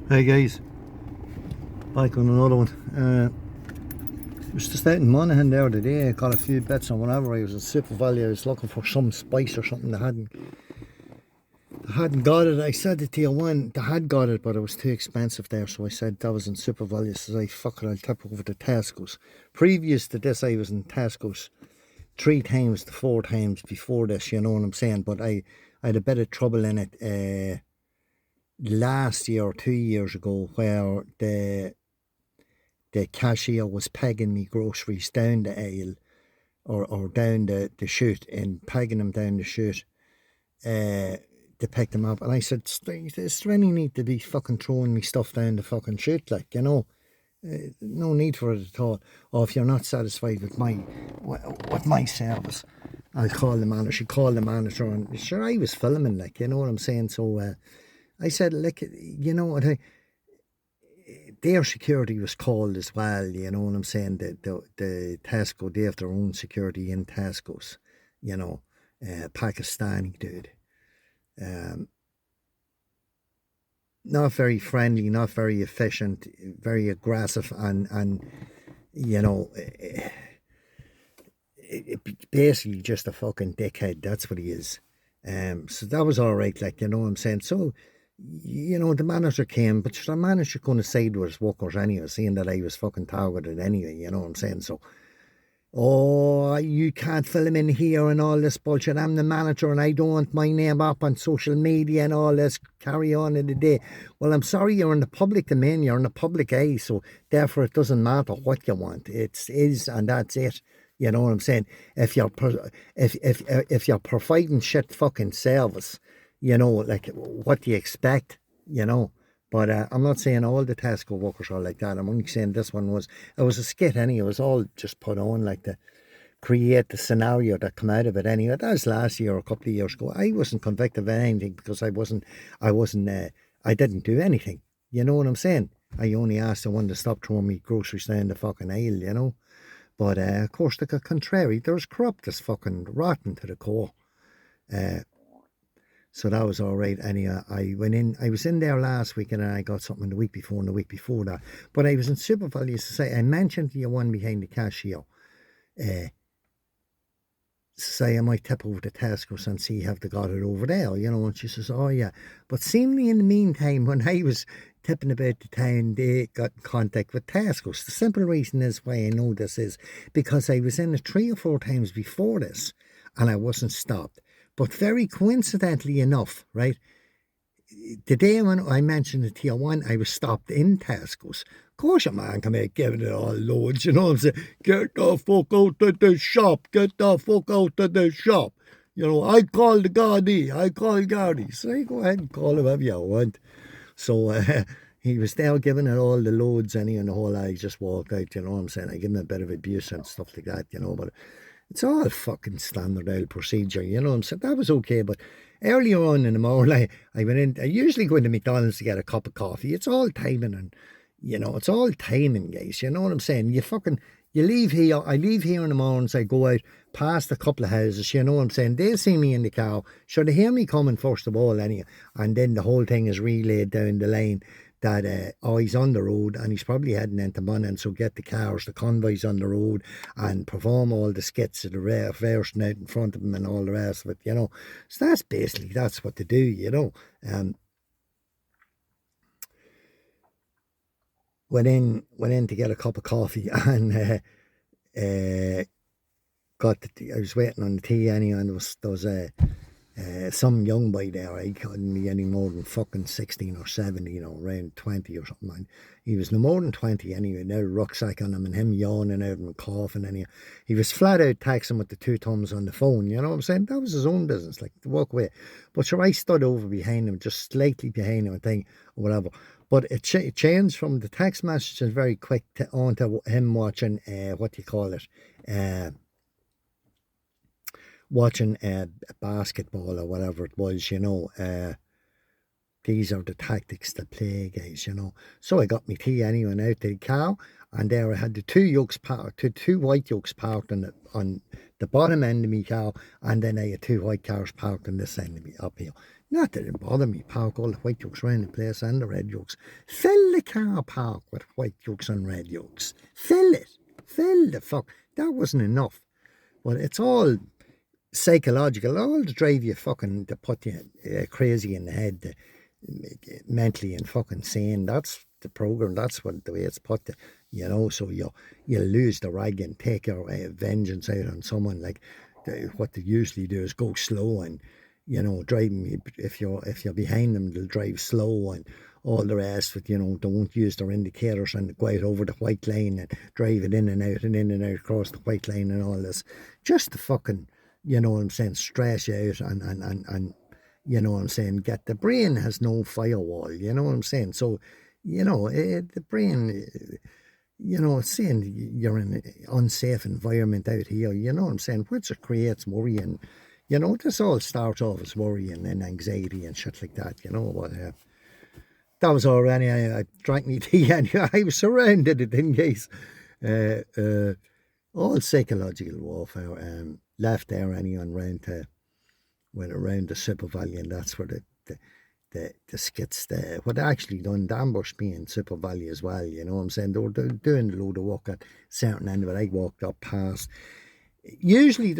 Hey guys, back on another one. Was just out in Monaghan the other day. I got a few bits on whatever. I was in Super Value. I was looking for some spice or something. They hadn't got it. I said to Tier 1, they had got it, but it was too expensive there. So I said that was in Super Value. So I fuck it, I'll tip over to Tesco's. Previous to this, I was in Tesco's 3 times to 4 times before this, you know what I'm saying? But I had a bit of trouble in it last year or 2 years ago where the cashier was pegging me groceries down the aisle or down the chute and pegging them down the chute to pick them up. And I said, does there any need to be fucking throwing me stuff down the fucking chute? Like, you know, no need for it at all. Or if you're not satisfied with my service, I'll call the manager. She called the manager, and sure, I was filming, like, you know what I'm saying? So I said, like, you know what, their security was called as well, you know what I'm saying? The Tesco, they have their own security in Tesco's, you know, Pakistani dude. Not very friendly, not very efficient, very aggressive, and you know, basically just a fucking dickhead. That's what he is. So that was all right, like, you know what I'm saying? So, you know, the manager came, but the manager couldn't say to his workers anyway, seeing that I was fucking targeted anyway, you know what I'm saying? So, oh, you can't film in here and all this bullshit. I'm the manager and I don't want my name up on social media and all this carry on in the day. Well, I'm sorry, you're in the public domain, you're in the public eye, so therefore it doesn't matter what you want. It is, and that's it. You know what I'm saying? If you're providing shit fucking service, you know, like, what do you expect? You know. But I'm not saying all the Tesco workers are like that. I'm only saying this one was. It was a skit anyway. It was all just put on like to create the scenario that come out of it anyway. That was last year or a couple of years ago. I wasn't convicted of anything because I didn't do anything. You know what I'm saying? I only asked the one to stop throwing me groceries down the fucking aisle, you know. But of course, the contrary, there's corrupt as fucking rotten to the core. Uh, so that was all right. Anyhow, I was in there last week and I got something the week before and the week before that. But I was in Super Value Society. I mentioned to you one behind the cashier. Uh, say I might tip over to Tesco's and see have they got it over there, you know. And she says, oh yeah. But seemingly in the meantime, when I was tipping about the town, they got in contact with Tesco's. The simple reason is why I know this is because I was in it 3 or 4 times before this and I wasn't stopped. But very coincidentally enough, right, the day when I mentioned the Tier 1, I was stopped in Tesco's. Of course, your man come out giving it all loads, you know what I'm saying? Get the fuck out of the shop, get the fuck out of the shop. You know, I call the Gardaí, I call Gardaí. So you go ahead and call him if you want. So he was there giving it all the loads and the whole I just walked out, you know what I'm saying? I give him a bit of abuse and stuff like that, you know, but it's all fucking standard old procedure, you know what I'm saying? That was okay, but earlier on in the morning, I went in. I usually go into McDonald's to get a cup of coffee. It's all timing, and you know, it's all timing, guys. You know what I'm saying? You leave here. I leave here in the mornings. I go out past a couple of houses. You know what I'm saying? They see me in the car. Sure, they hear me coming first of all, anyway, and then the whole thing is relayed down the lane that he's on the road and he's probably heading into Monaghan, so get the cars, the convoys on the road and perform all the skits of the reversing out in front of him and all the rest of it, you know. So that's what they do, you know. Went in to get a cup of coffee and uh, I was waiting on the tea anyway, and there was some young boy there. He couldn't be any more than fucking 16 or 17, you know, around 20 or something. And he was no more than 20 anyway. Now rucksack on him and him yawning out and coughing. And he was flat out texting with the two thumbs on the phone. You know what I'm saying? That was his own business, like, to walk away. But sure, I stood over behind him, just slightly behind him, I think, or whatever. But it changed from the text messages very quick on to him watching, what do you call it? Watching basketball or whatever it was, you know. These are the tactics that play, guys, you know. So I got my tea anyway and out to the car, and there I had the two white yolks parked on the bottom end of me car, and then I had two white cars parked on this end of me up here. Not that it bothered me, park all the white yokes around the place and the red yokes. Fill the car park with white yokes and red yokes. Fill it. Fill the fuck. That wasn't enough. But it's all psychological, all to drive you fucking, to put you crazy in the head, mentally and fucking sane. That's the program. That's what the way it's put. So you lose the rag and take your vengeance out on someone. Like what they usually do is go slow and driving. If you're behind them, they'll drive slow and all the rest. But they won't use their indicators and go out over the white line and drive it in and out and in and out across the white line and all this, just to fucking stress you out and get the brain has no firewall, so the brain, it's saying you're in an unsafe environment out here, which creates worry, and this all starts off as worry and then anxiety and shit like that, but that was all anyway. I drank me tea and I was surrounded in case. All psychological warfare. Left there anyone went around the Super Valley, and that's where the skits what they actually done, the ambush being Super Valley as well, they were doing a load of work at certain end, but I walked up past. Usually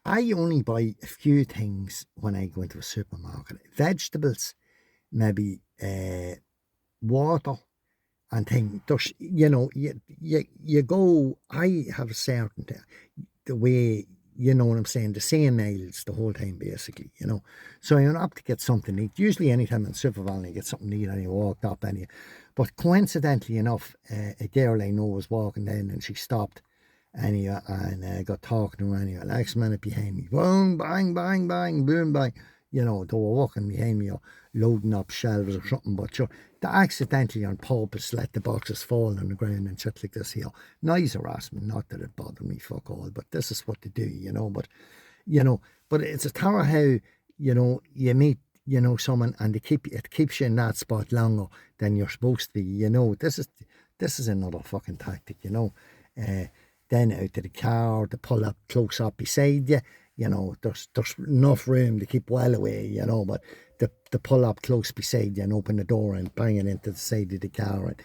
I only buy a few things when I go into a supermarket. Vegetables, maybe water and things. There's, you go, I have a certain, the way, the same nails the whole time basically, So I went up to get something to eat. Usually anytime in Super Valley I get something to eat and I walked up but coincidentally enough, a girl I know was walking down and she stopped and got talking to her next minute behind me, boom, bang, bang, bang, boom, bang. They were walking behind me or loading up shelves or something, but sure, they accidentally on purpose let the boxes fall on the ground and shit like this here. Nice harassment, not that it bothered me fuck all, but this is what they do, but it's a terror how, you meet, someone and it keeps you in that spot longer than you're supposed to be, this is another fucking tactic, then out to the car, to pull up close up beside you. There's enough room to keep well away, but to pull up close beside you and open the door and bang it into the side of the car. And,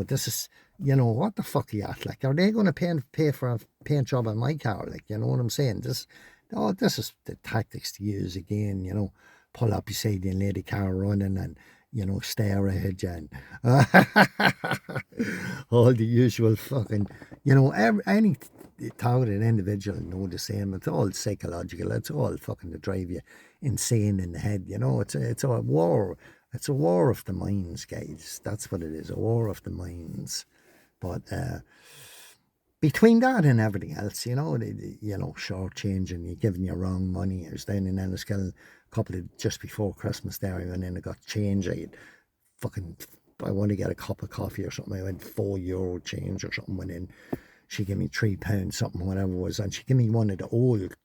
this is, what the fuck are you at? Like, are they going to pay for a paint job on my car? Like, you know what I'm saying? This is the tactics to use again, pull up beside you and let the car running and, stare ahead you and all the usual fucking, any targeted individual know the same. It's all psychological. It's all fucking to drive you insane in the head. It's a war. It's a war of the minds, guys. That's what it is. A war of the minds. But between that and everything else, shortchanging, you giving your wrong money. I was down in Enniskillen just before Christmas there. I went in and got change. I want to get a cup of coffee or something. I went €4 change or something. Went in. She gave me £3 something, whatever it was, and she gave me one of the old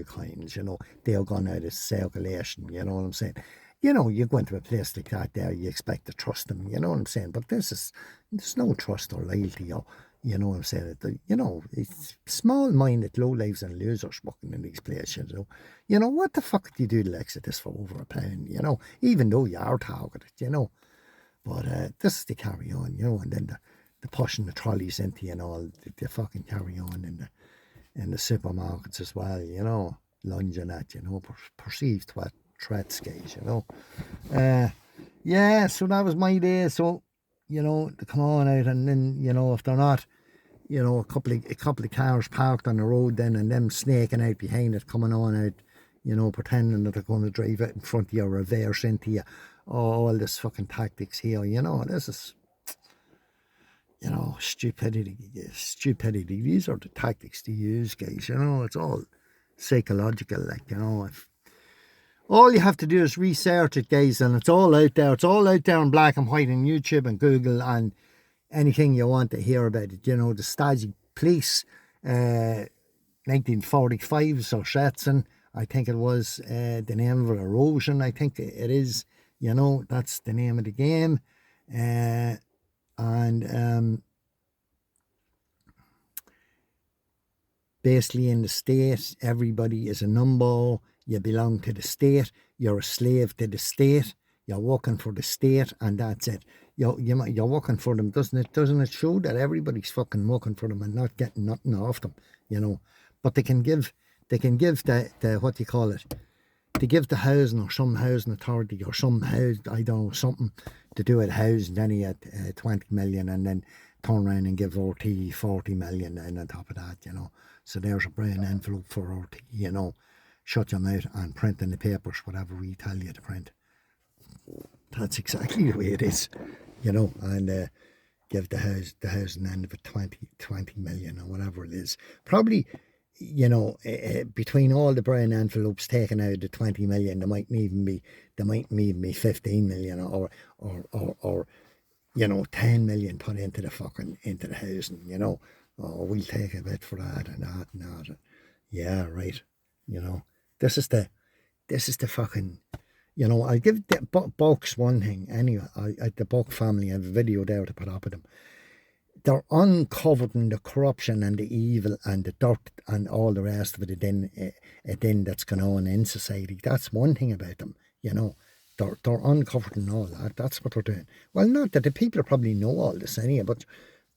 kinds. They're gone out of circulation. You know what I'm saying? You go into a place like that there, you expect to trust them. You know what I'm saying? But there's no trust or loyalty or. You know what I'm saying? It's small-minded lowlifes and losers working in these places. What the fuck do you do to exit this for over £1? Even though you are targeted. But this is the carry on. And then the pushing the trolleys into you and all. They fucking carry on in the supermarkets as well. Lunging at perceived threats, guys. Yeah. So that was my day. So. To come on out and then, if they're not, a couple of cars parked on the road then and them snaking out behind it, coming on out, pretending that they're going to drive it in front of you or reverse into you. All this fucking tactics here, this is, stupidity. These are the tactics to use, guys, it's all psychological, like, if all you have to do is research it, guys, and it's all out there. It's all out there in black and white on YouTube and Google and anything you want to hear about it. The Stasi police, 1945s or Shetson, I think it was the name of it, Erosion, I think it is. That's the name of the game. And basically in the state, everybody is a number. You belong to the state. You're a slave to the state. You're working for the state, and that's it. You're working for them, doesn't it? Doesn't it show that everybody's fucking working for them and not getting nothing off them, you know? But they can give the what do you call it? They give the housing or some housing authority or some house, I don't know, something to do with housing, then he had 20 million, and then turn around and give RT 40 million then on top of that, you know. So there's a brown envelope for RT, you know. Shut your mouth and print in the papers whatever we tell you to print. That's exactly the way it is, you know, and give the housing end of it 20 million or whatever it is. Probably, you know, between all the brown envelopes taken out of the 20 million, there might even be 15 million or you know, 10 million put into the housing, you know. Oh, we'll take a bit for that and that and that. Yeah, right. You know, this is the fucking, you know, I give the Bucks one thing anyway. The Buck family, I have a video there to put up with them. They're uncovering the corruption and the evil and the dirt and all the rest of it then that's going on in society. That's one thing about them, you know. They're uncovering all that. That's what they're doing. Well, not that the people probably know all this anyway, but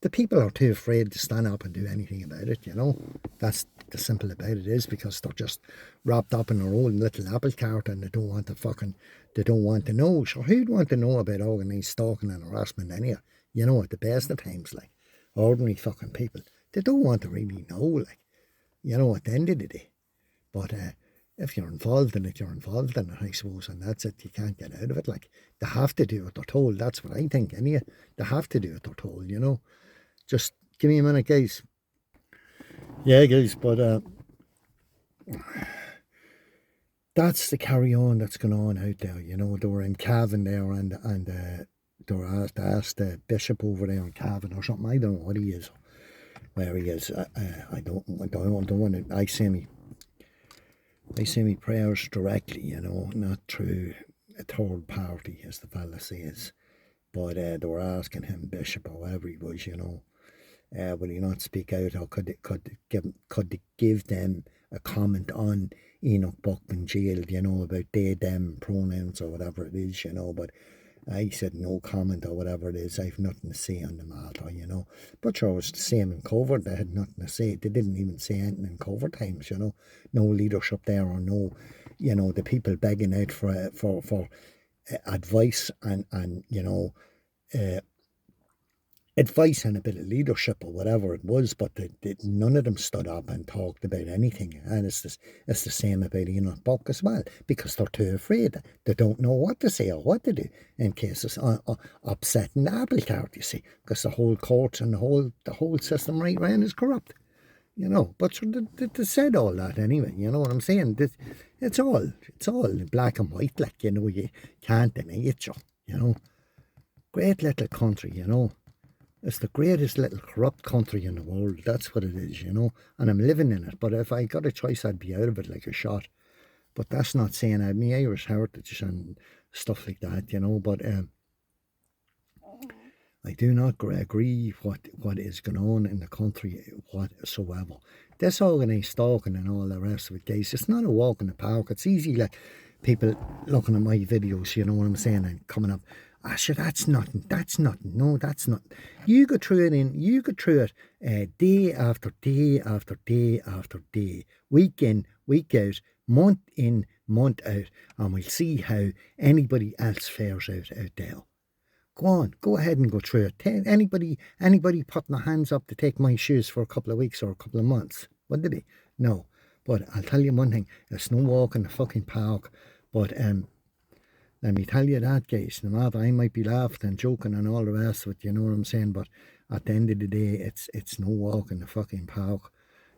the people are too afraid to stand up and do anything about it, you know. That's the simple about it is, because they're just wrapped up in their own little apple cart and they don't want to know. So who'd want to know about organised stalking and harassment anyway? You know, at the best of times, like, ordinary fucking people. They don't want to really know, like, you know, at the end of the day. But if you're involved in it, you're involved in it, I suppose, and that's it. You can't get out of it. Like, they have to do what they're told. That's what I think, anyway. They have to do what they're told, you know. Just give me a minute, guys. Yeah, guys, but that's the carry on that's going on out there, you know. They were in Cavan there, and they were asked the bishop over there in Cavan or something. I don't know what he is, where he is. I don't want to. I say me prayers directly, you know, not through a third party, as the fella says. But they were asking him, bishop or whatever he was, you know, will he not speak out, or could they give them a comment on Enoch Buck being jailed, you know, about they, them pronouns or whatever it is, you know. But I said no comment or whatever it is. I've nothing to say on the matter, you know. But sure, it was the same in covert. They had nothing to say. They didn't even say anything in covert times, you know. No leadership there, or no, you know, the people begging out for advice and you know, advice and a bit of leadership or whatever it was, but none of them stood up and talked about anything. And it's the same about Enoch Buck as well, because they're too afraid. They don't know what to say or what to do in case it's upsetting the apple cart, you see, because the whole court and the whole system right round is corrupt, you know. But they said all that anyway, you know what I'm saying? It's all black and white, like, you know, you can't deny it, you know. Great little country, you know. It's the greatest little corrupt country in the world. That's what it is, you know. And I'm living in it. But if I got a choice, I'd be out of it like a shot. But that's not saying I have my Irish heritage and stuff like that, you know. But I do not agree what is going on in the country whatsoever. This organised stalking and all the rest of it, guys, it's not a walk in the park. It's easy, like, people looking at my videos, you know what I'm saying, and coming up, sure, that's nothing, no, that's not. You go through it day after day after day after day, week in, week out, month in, month out, and we'll see how anybody else fares out there. Go on, go ahead and go through it. Anybody putting their hands up to take my shoes for a couple of weeks or a couple of months? What did he? No. But I'll tell you one thing, it's no walk in the fucking park. But let me tell you that, guys, no matter I might be laughing and joking and all the rest of it, you know what I'm saying, but at the end of the day, it's no walk in the fucking park.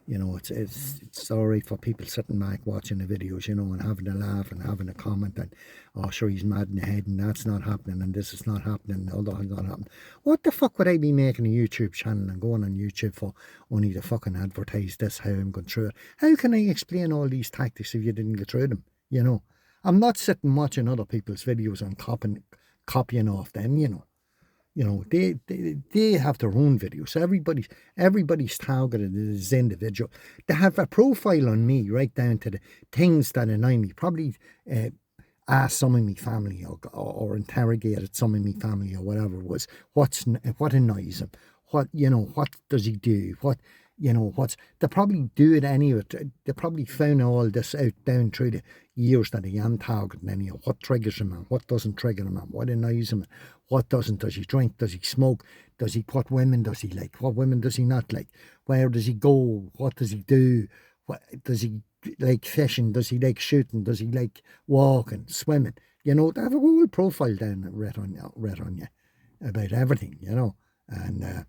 You know, it's alright for people sitting back watching the videos, you know, and having a laugh and having a comment and, oh, sure, he's mad in the head and that's not happening and this is not happening and the other one's not happening. What the fuck would I be making a YouTube channel and going on YouTube for only to fucking advertise this, how I'm going through it? How can I explain all these tactics if you didn't get through them, you know? I'm not sitting watching other people's videos and copying off them, you know. You know, they have their own videos. Everybody's targeted as individual. They have a profile on me right down to the things that annoy me. Probably asked some of my family or interrogated some of my family or whatever it was. What annoys him? What does he do? They probably do it anyway. They probably found all this out down through the years that he am targeting anyhow. What triggers him and what doesn't trigger him and what annoys him and what doesn't. Does he drink? Does he smoke? What women does he like? What women does he not like? Where does he go? What does he do? What does he like fishing? Does he like shooting? Does he like walking, swimming? They have a whole profile down read on you about everything, and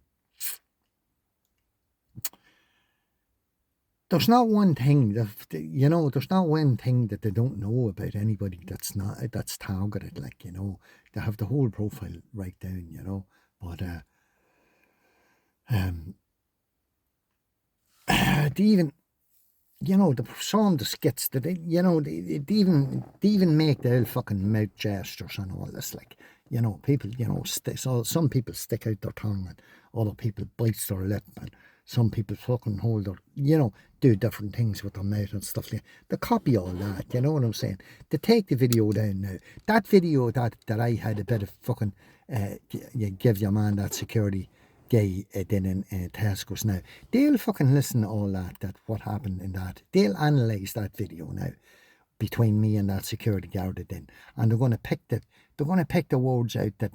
there's not one thing there's not one thing that they don't know about anybody that's targeted. They have the whole profile right down, but they even they show them the skits that they even make the old fucking mouth gestures and all this. People, so some people stick out their tongue and other people bites their lip and some people fucking hold their, do different things with their mouth and stuff like that. They copy all that, you know what I'm saying? They take the video down now. That video that I had a bit of fucking, you give your man that security guy then in Tesco's now. They'll fucking listen to all that what happened in that. They'll analyse that video now between me and that security guard then, and they're going to pick the words out that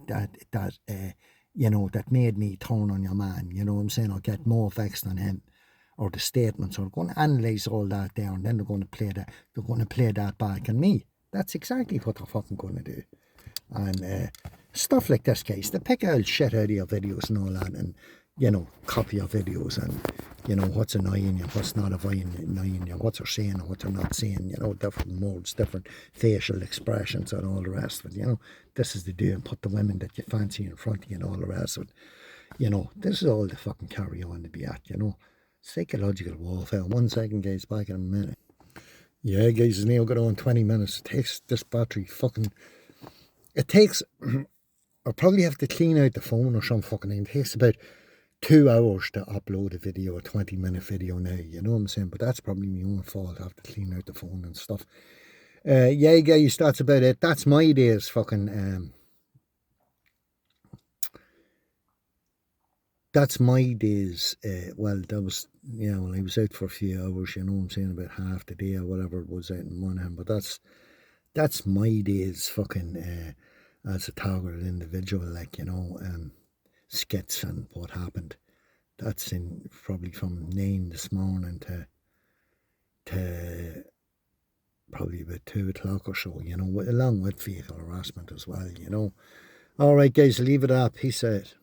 made me turn on your man, you know what I'm saying, or get more vexed on him, or the statements, or they're going to analyse all that down, and then they're going to play that back on me. That's exactly what they're fucking going to do. And stuff like this, guys, they pick out shit out of your videos and all that, and copy your videos, and what's annoying you, what's not annoying you, what they're saying or what they're not saying, different modes, different facial expressions and all the rest of it, this is the do, and put the women that you fancy in front of you and all the rest of it, this is all the fucking carry on to be at, psychological warfare. 1 second, guys, back in a minute. Yeah, guys, it's now got on 20 minutes. It takes this battery fucking, I probably have to clean out the phone or some fucking thing. It takes about 2 hours to upload a video, a 20-minute video now, you know what I'm saying? But that's probably my own fault. I have to clean out the phone and stuff. Yeah, guys, that's about it. That's my day's fucking, that's my days. Well, that was, I was out for a few hours, you know what I'm saying, about half the day or whatever it was out in Monaghan. But that's my days fucking, as a targeted individual, skits and what happened. That's in probably from 9 this morning to probably about 2 o'clock or so, along with vehicle harassment as well, All right, guys, leave it at. Peace out.